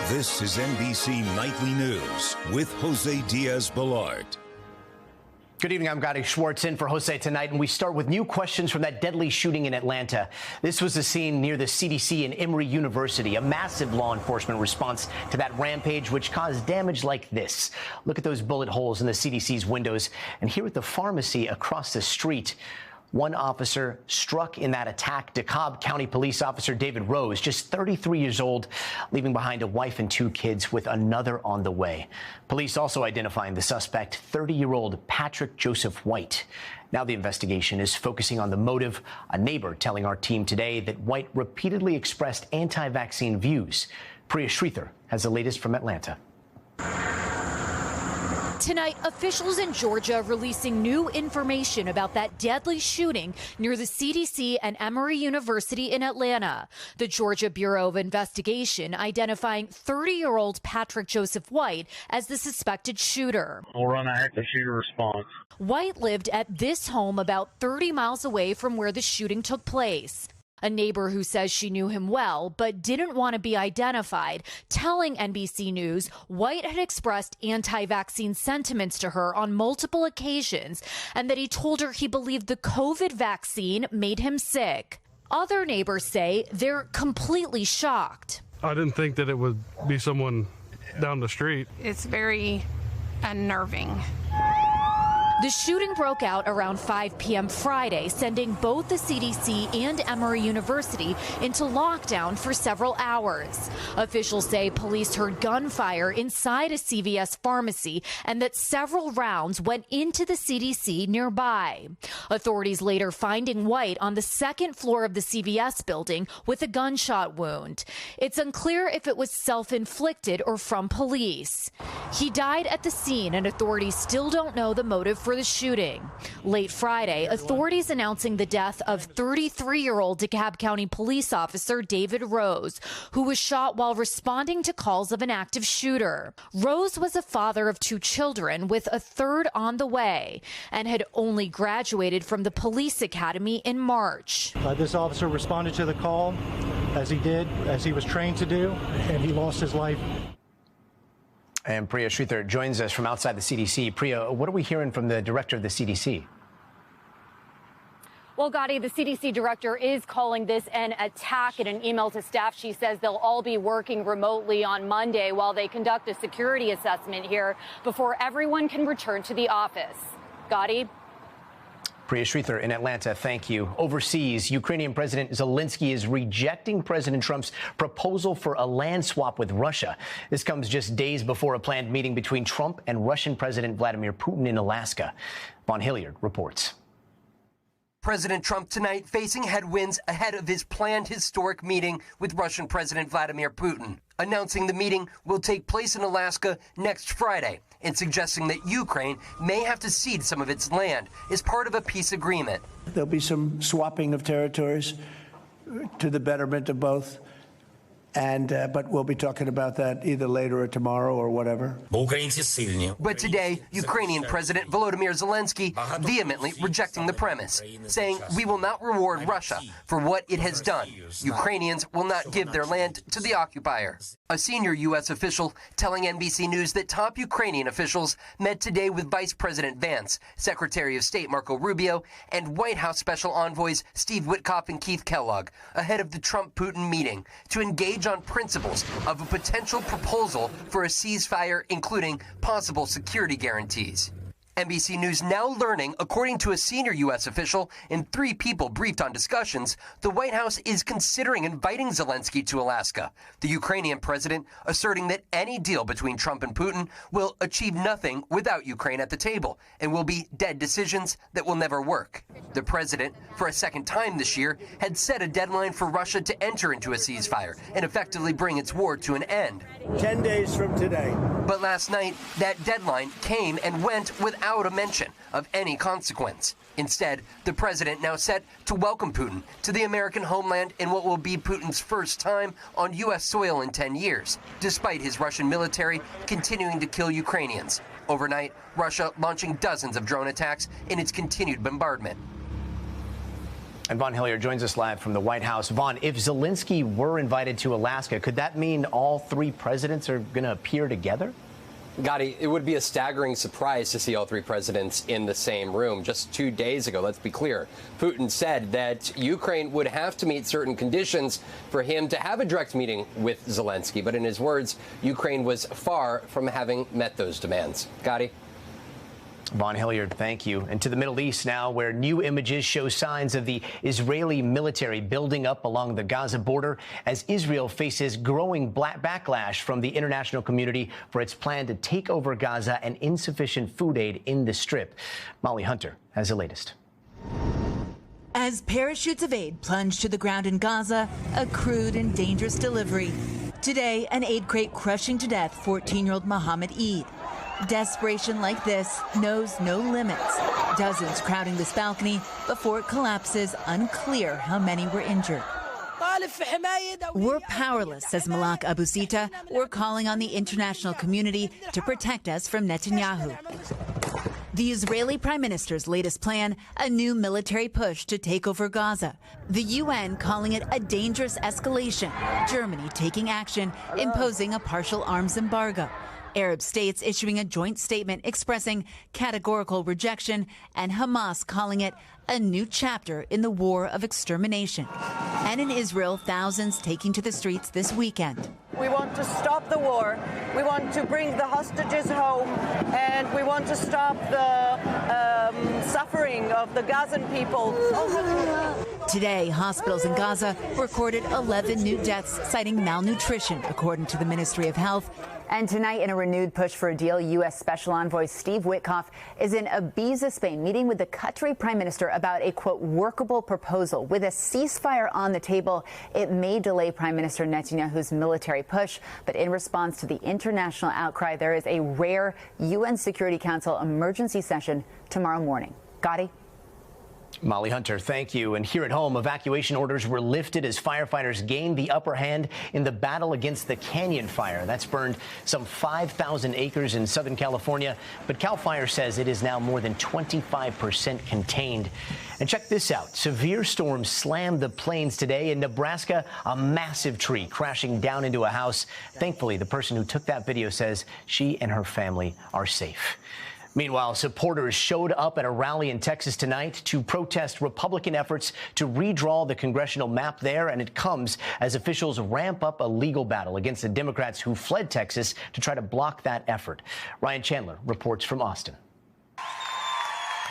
This is NBC Nightly News with Jose Diaz-Balart. Good evening, I'm Gotti Schwartz in for Jose tonight, and we start with new questions from that deadly shooting in Atlanta. This was the scene near the CDC and Emory University, a massive law enforcement response to that rampage which caused damage like this. Look at those bullet holes in the CDC's windows, and here at the pharmacy across the street, one officer struck in that attack. DeKalb County Police Officer David Rose, just 33 years old, leaving behind a wife and 2 kids with another on the way. Police also identifying the suspect, 30-year-old Patrick Joseph White. Now the investigation is focusing on the motive. A neighbor telling our team today that White repeatedly expressed anti-vaccine views. Priya Shrithar has the latest from Atlanta. Tonight, officials in Georgia releasing new information about that deadly shooting near the CDC and Emory University in Atlanta. The Georgia Bureau of Investigation identifying 30-year-old Patrick Joseph White as the suspected shooter. We'll run an active shooter response. White lived at this home about 30 miles away from where the shooting took place. A neighbor who says she knew him well but didn't want to be identified, telling NBC News White had expressed anti-vaccine sentiments to her on multiple occasions and that he told her he believed the COVID vaccine made him sick. Other neighbors say they're completely shocked. I didn't think that it would be someone down the street. It's very unnerving. The shooting broke out around 5 p.m. Friday, sending both the CDC and Emory University into lockdown for several hours. Officials say police heard gunfire inside a CVS pharmacy and that several rounds went into the CDC nearby. Authorities later finding White on the second floor of the CVS building with a gunshot wound. It's unclear if it was self-inflicted or from police. He died at the scene, and authorities still don't know the motive for the shooting. Late Friday, authorities announcing the death of 33-year-old DeKalb County Police Officer David Rose, who was shot while responding to calls of an active shooter. Rose was a father of 2 children with a third on the way and had only graduated from the police academy in March. This officer responded to the call as he was trained to do, and he lost his life. And Priya Shrithar joins us from outside the CDC. Priya, what are we hearing from the director of the CDC? Well, Gotti, the CDC director is calling this an attack. In an email to staff, she says they'll all be working remotely on Monday while they conduct a security assessment here before everyone can return to the office. Gotti? Priya Shrithar in Atlanta, thank you. Overseas, Ukrainian President Zelenskyy is rejecting President Trump's proposal for a land swap with Russia. This comes just days before a planned meeting between Trump and Russian President Vladimir Putin in Alaska. Von Hilliard reports. President Trump tonight facing headwinds ahead of his planned historic meeting with Russian President Vladimir Putin, announcing the meeting will take place in Alaska next Friday and suggesting that Ukraine may have to cede some of its land as part of a peace agreement. There'll be some swapping of territories to the betterment of both. But we'll be talking about that either later or tomorrow or whatever. But today, Ukrainian President Volodymyr Zelenskyy vehemently rejecting the premise, saying we will not reward Russia for what it has done. Ukrainians will not give their land to the occupier. A senior U.S. official telling NBC News that top Ukrainian officials met today with Vice President Vance, Secretary of State Marco Rubio, and White House Special Envoys Steve Witkoff and Keith Kellogg ahead of the Trump-Putin meeting to engage on principles of a potential proposal for a ceasefire, including possible security guarantees. NBC News now learning, according to a senior U.S. official and 3 people briefed on discussions, the White House is considering inviting Zelenskyy to Alaska. The Ukrainian president asserting that any deal between Trump and Putin will achieve nothing without Ukraine at the table and will be dead decisions that will never work. The president, for a second time this year, had set a deadline for Russia to enter into a ceasefire and effectively bring its war to an end. 10 days from today. But last night, that deadline came and went without a mention of any consequence. Instead, the president now set to welcome Putin to the American homeland in what will be Putin's first time on U.S. soil in 10 years, despite his Russian military continuing to kill Ukrainians. Overnight, Russia launching dozens of drone attacks in its continued bombardment. And Vaughn Hilliard joins us live from the White House. Vaughn, if Zelenskyy were invited to Alaska, could that mean all three presidents are going to appear together? Gotti, it would be a staggering surprise to see all three presidents in the same room. Just 2 days ago, let's be clear, Putin said that Ukraine would have to meet certain conditions for him to have a direct meeting with Zelenskyy. But in his words, Ukraine was far from having met those demands. Gotti? Vaughn Hilliard, thank you. And to the Middle East now, where new images show signs of the Israeli military building up along the Gaza border as Israel faces growing backlash from the international community for its plan to take over Gaza and insufficient food aid in the Strip. Molly Hunter has the latest. As parachutes of aid plunge to the ground in Gaza, a crude and dangerous delivery. Today, an aid crate crushing to death 14-year-old Mohammed Eid. Desperation like this knows no limits. Dozens crowding this balcony before it collapses, unclear how many were injured. We're powerless, says Malak Abu Sita. We're calling on the international community to protect us from Netanyahu. The Israeli Prime Minister's latest plan, a new military push to take over Gaza. The UN calling it a dangerous escalation. Germany taking action, imposing a partial arms embargo. Arab states issuing a joint statement expressing categorical rejection, and Hamas calling it a new chapter in the war of extermination. And in Israel, thousands taking to the streets this weekend. We want to stop the war. We want to bring the hostages home, and we want to stop the suffering of the Gazan people. Today, hospitals in Gaza recorded 11 new deaths citing malnutrition, according to the Ministry of Health. And tonight, in a renewed push for a deal, U.S. Special Envoy Steve Witkoff is in Ibiza, Spain, meeting with the Qatari Prime Minister about a, quote, workable proposal. With a ceasefire on the table, it may delay Prime Minister Netanyahu's military push. But in response to the international outcry, there is a rare UN Security Council emergency session tomorrow morning. Gotti? Molly Hunter, thank you. And here at home, evacuation orders were lifted as firefighters gained the upper hand in the battle against the Canyon Fire. That's burned some 5,000 acres in Southern California. But CAL FIRE says it is now more than 25% contained. And check this out. Severe storms slammed the plains today in Nebraska. A massive tree crashing down into a house. Thankfully, the person who took that video says she and her family are safe. Meanwhile, supporters showed up at a rally in Texas tonight to protest Republican efforts to redraw the congressional map there, and it comes as officials ramp up a legal battle against the Democrats who fled Texas to try to block that effort. Ryan Chandler reports from Austin.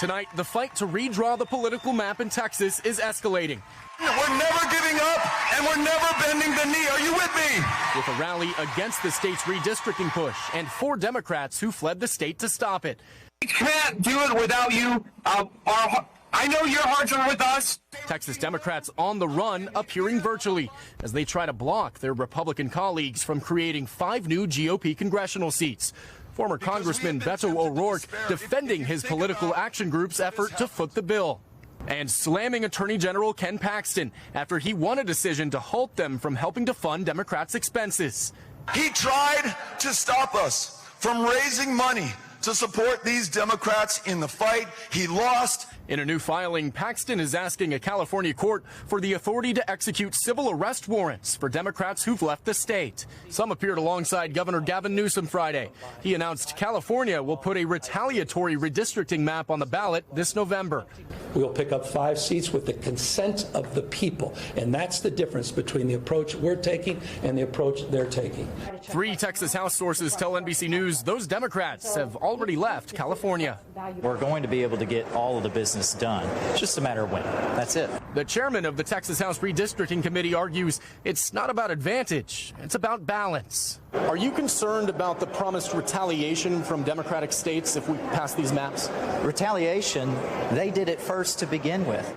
Tonight, the fight to redraw the political map in Texas is escalating. We're never giving up, and we're never bending the knee. Are you with me? With a rally against the state's redistricting push and 4 Democrats who fled the state to stop it. We can't do it without you. I know your hearts are with us. Texas Democrats on the run, appearing virtually as they try to block their Republican colleagues from creating 5 new GOP congressional seats. Former Congressman Beto O'Rourke defending his political action group's effort to foot the bill. And slamming Attorney General Ken Paxton after he won a decision to halt them from helping to fund Democrats' expenses. He tried to stop us from raising money to support these Democrats in the fight. He lost. In a new filing, Paxton is asking a California court for the authority to execute civil arrest warrants for Democrats who've left the state. Some appeared alongside Governor Gavin Newsom Friday. He announced California will put a retaliatory redistricting map on the ballot this November. We'll pick up 5 seats with the consent of the people, and that's the difference between the approach we're taking and the approach they're taking. 3 Texas House sources tell NBC News those Democrats have already left California. We're going to be able to get all of the business done. It's just a matter of when. That's it. The chairman of the Texas House Redistricting Committee argues it's not about advantage, it's about balance. Are you concerned about the promised retaliation from Democratic states if we pass these maps? Retaliation, they did it first to begin with.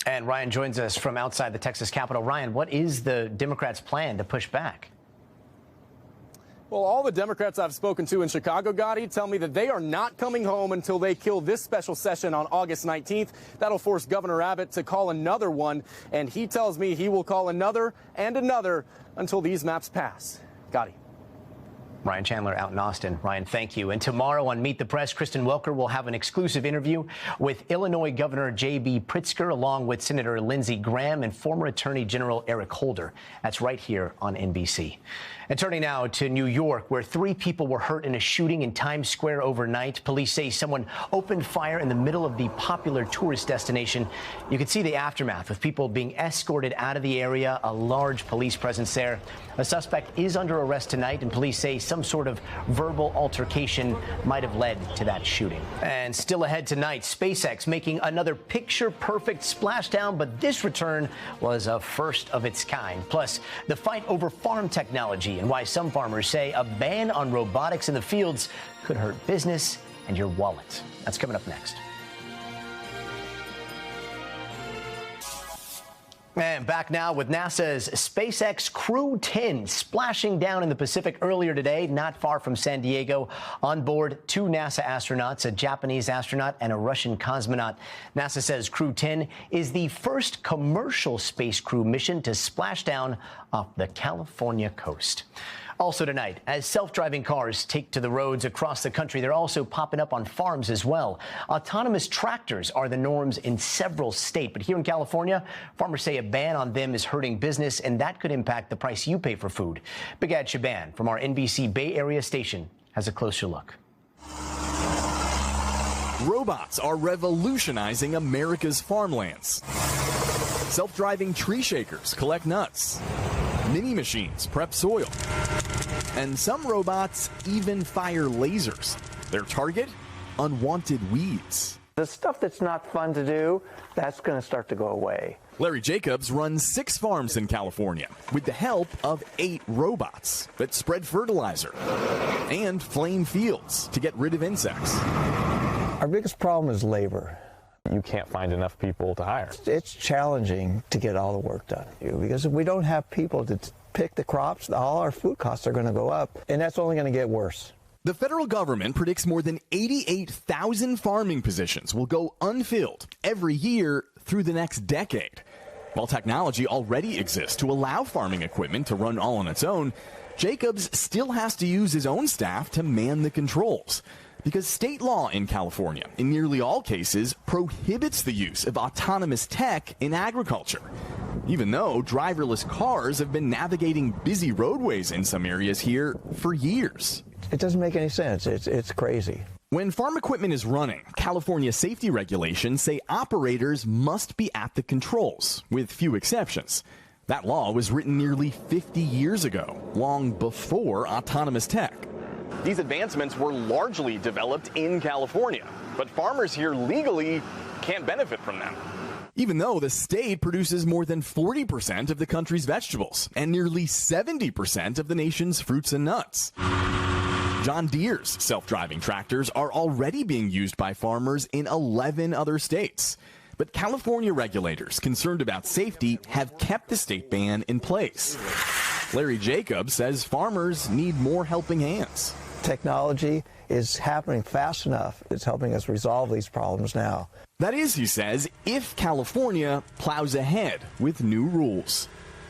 And Ryan joins us from outside the Texas Capitol. Ryan, what is the Democrats' plan to push back? Well, all the Democrats I've spoken to in Chicago, Gotti, tell me that they are not coming home until they kill this special session on August 19th. That'll force Governor Abbott to call another one, and he tells me he will call another and another until these maps pass. Gotti. Ryan Chandler out in Austin. Ryan, thank you. And tomorrow on Meet the Press, Kristen Welker will have an exclusive interview with Illinois Governor J.B. Pritzker, along with Senator Lindsey Graham and former Attorney General Eric Holder. That's right here on NBC. And turning now to New York, where 3 people were hurt in a shooting in Times Square overnight. Police say someone opened fire in the middle of the popular tourist destination. You can see the aftermath with people being escorted out of the area, a large police presence there. A suspect is under arrest tonight, and police say some sort of verbal altercation might have led to that shooting. And still ahead tonight, SpaceX making another picture-perfect splashdown, but this return was a first of its kind. Plus, the fight over farm technology and why some farmers say a ban on robotics in the fields could hurt business and your wallet. That's coming up next. And back now with NASA's SpaceX Crew 10 splashing down in the Pacific earlier today, not far from San Diego. On board 2 NASA astronauts, a Japanese astronaut and a Russian cosmonaut. NASA says Crew 10 is the first commercial space crew mission to splash down off the California coast. Also tonight, as self-driving cars take to the roads across the country, they're also popping up on farms as well. Autonomous tractors are the norms in several states, but here in California, farmers say a ban on them is hurting business, and that could impact the price you pay for food. Bigad Shaban from our NBC Bay Area station has a closer look. Robots are revolutionizing America's farmlands. Self-driving tree shakers collect nuts. Mini machines prep soil. And some robots even fire lasers. Their target? Unwanted weeds. The stuff that's not fun to do, that's going to start to go away. Larry Jacobs runs 6 farms in California with the help of 8 robots that spread fertilizer and flame fields to get rid of insects. Our biggest problem is labor. You can't find enough people to hire. It's challenging to get all the work done because if we don't have people to pick the crops, all our food costs are going to go up, and that's only going to get worse. The federal government predicts more than 88,000 farming positions will go unfilled every year through the next decade. While technology already exists to allow farming equipment to run all on its own, Jacobs still has to use his own staff to man the controls. Because state law in California, in nearly all cases, prohibits the use of autonomous tech in agriculture. Even though driverless cars have been navigating busy roadways in some areas here for years. It doesn't make any sense. It's crazy. When farm equipment is running, California safety regulations say operators must be at the controls, with few exceptions. That law was written nearly 50 years ago, long before autonomous tech. These advancements were largely developed in California, but farmers here legally can't benefit from them. Even though the state produces more than 40% of the country's vegetables and nearly 70% of the nation's fruits and nuts. John Deere's self-driving tractors are already being used by farmers in 11 other states. But California regulators concerned about safety have kept the state ban in place. Larry Jacobs says farmers need more helping hands. Technology is happening fast enough. It's helping us resolve these problems now. That is, he says, if California plows ahead with new rules.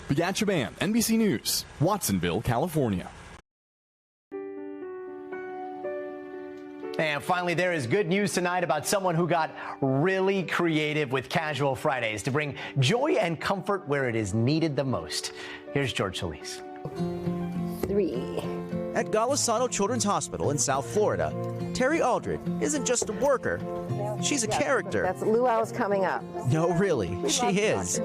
Bigad Shaban, NBC News, Watsonville, California. And finally, there is good news tonight about someone who got really creative with Casual Fridays to bring joy and comfort where it is needed the most. Here's George Solis. 3. At Golisano Children's Hospital in South Florida, Terry Aldred isn't just a worker, she's a character. That's Luau's coming up. No, really, she is.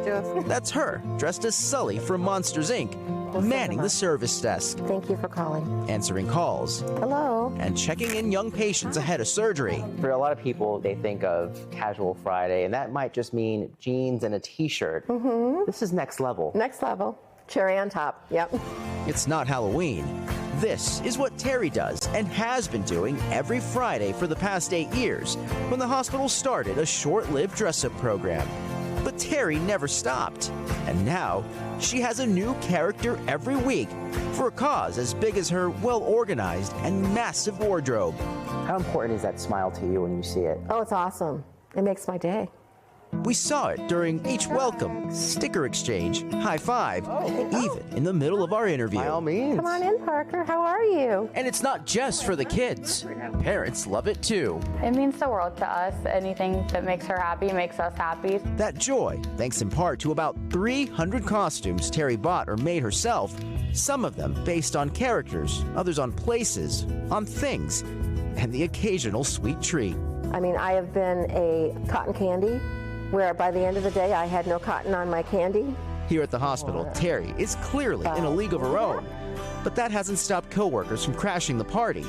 That's her, dressed as Sully from Monsters, Inc., manning the service desk. Thank you for calling. Answering calls. Hello. And checking in young patients ahead of surgery. For a lot of people, they think of Casual Friday, and that might just mean jeans and a t-shirt. This is next level. Next level. Cherry on top. Yep. It's not Halloween. This is what Terry does and has been doing every Friday for the past 8 years when the hospital started a short-lived dress-up program. But Terry never stopped. And now she has a new character every week for a cause as big as her well-organized and massive wardrobe. How important is that smile to you when you see it? Oh, it's awesome. It makes my day. We saw it during each welcome, sticker exchange, high five, even in the middle of our interview. By all means. Come on in, Parker. How are you? And it's not just for the kids. Parents love it too. It means the world to us. Anything that makes her happy makes us happy. That joy, thanks in part to about 300 costumes Terry bought or made herself, some of them based on characters, others on places, on things, and the occasional sweet treat. I mean, I have been a cotton candy where by the end of the day I had no cotton on my candy. Here at the hospital, Terry is clearly in a league of her own, but that hasn't stopped coworkers from crashing the party,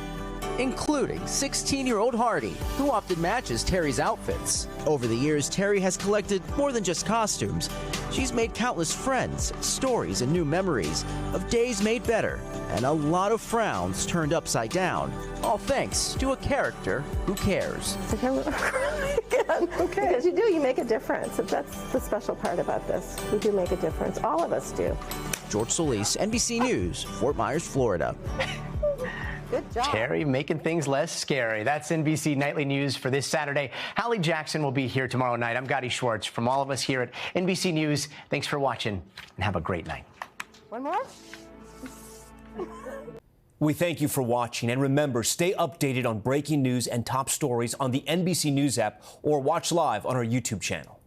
including 16-year-old Hardy, who often matches Terry's outfits. Over the years, Terry has collected more than just costumes. She's made countless friends, stories, and new memories of days made better and a lot of frowns turned upside down, all thanks to a character who cares. Again, okay. Because you make a difference. That's the special part about this. We do make a difference. All of us do. George Solis, NBC News, Fort Myers, Florida. Good job. Terry making things less scary. That's NBC Nightly News for this Saturday. Hallie Jackson will be here tomorrow night. I'm Gotti Schwartz. From all of us here at NBC News, thanks for watching and have a great night. One more? We thank you for watching, and remember, stay updated on breaking news and top stories on the NBC News app or watch live on our YouTube channel.